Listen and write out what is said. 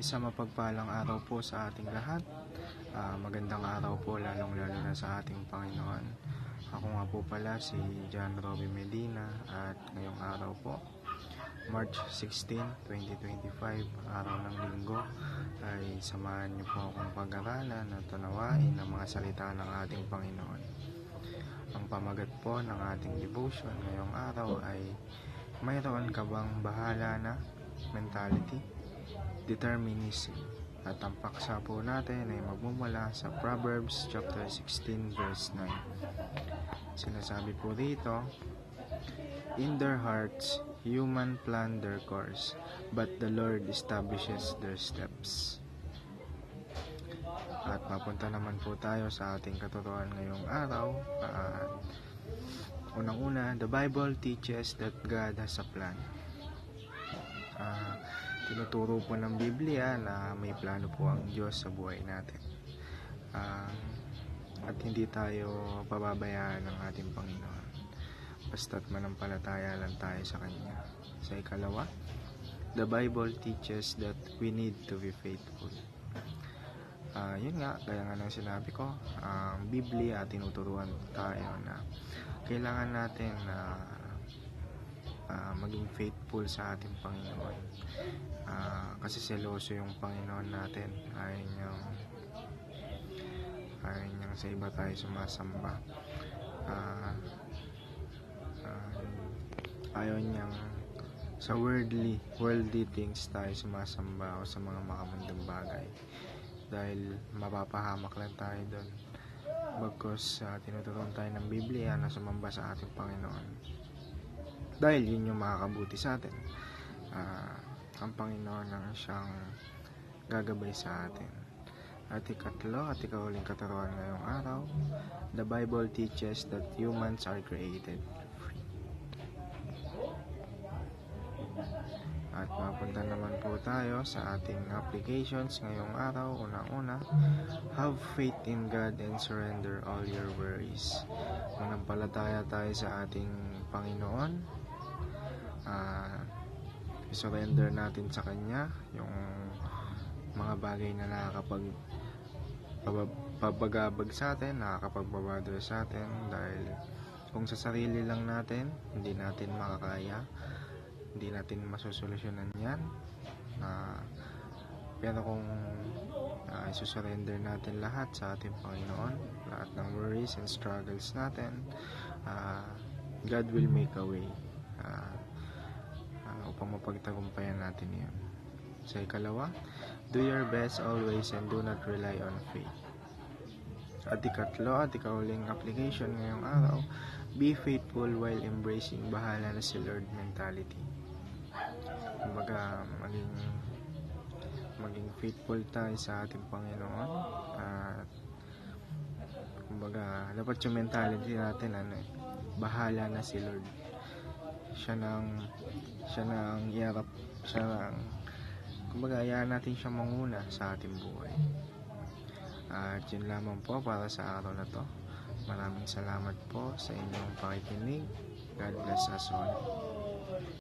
Isang mapagpalang araw po sa ating lahat. Magandang araw po lalong-lalo na sa ating Panginoon. Ako nga po pala si John Robby Medina at ngayong araw po, March 16, 2025, araw ng linggo, ay samahan niyo po akong pag-aralan at tunawain ang mga salita ng ating Panginoon. Ang pamagat po ng ating devotion ngayong araw ay mayroon ka bang bahala na mentality? Determinism. At ang paksa po natin ay magmumula sa Proverbs chapter 16 verse 9. Sinasabi po dito, "In their hearts, human plan their course, but the Lord establishes their steps." At mapunta naman po tayo sa ating katuruan ngayong araw. Unang-una, the Bible teaches that God has a plan. Tinuturo po ng Biblia na may plano po ang Diyos sa buhay natin. At hindi tayo pababayaan ng ating Panginoon. Basta't manampalataya lang tayo sa Kanya. Sa ikalawa, the Bible teaches that we need to be faithful. Yun nga, kaya nga nang sinabi ko, ang Biblia tinuturuan tayo na kailangan natin na maging faithful sa ating Panginoon. Kasi seloso yung Panginoon natin. Ayaw niyang sa iba tayo sumasamba. Ayaw niyang sa worldly things tayo sumasamba o sa mga makamundang bagay. Dahil mapapahamak lang tayo doon. Bagkus tinuturuan tayo ng Biblia na sumamba sa ating Panginoon. Dahil yun yung makakabuti sa atin. Ang Panginoon ang siyang gagabay sa atin. At ikatlo at ikahuling katuruan ngayong araw, the Bible teaches that humans are created free. At mapunta naman po tayo sa ating applications ngayong araw. Una-una, have faith in God and surrender all your worries. Manampalataya tayo sa ating Panginoon. I-surrender natin sa Kanya yung mga bagay na nakakapagpabagabag sa atin, nakakapagbabother sa atin, dahil kung sa sarili lang natin, hindi natin makakaya, hindi natin masusolusyonan yan. Pero kung i-surrender natin lahat sa ating Panginoon, lahat ng worries and struggles natin, God will make a way upang mapagtagumpayan natin yun. Sa ikalawa, do your best always and do not rely on faith. At ikatlo at ikahuling application ngayong araw, be faithful while embracing bahala na si Lord mentality. Kumbaga, maging faithful tayo sa ating Panginoon. At kumbaga, dapat yung mentality natin bahala na si Lord. Siya nang kumbaga, hayaan natin siya manguna sa ating buhay. At yun lamang po para sa araw na to. Maraming salamat po sa inyong pakikinig. God bless us all.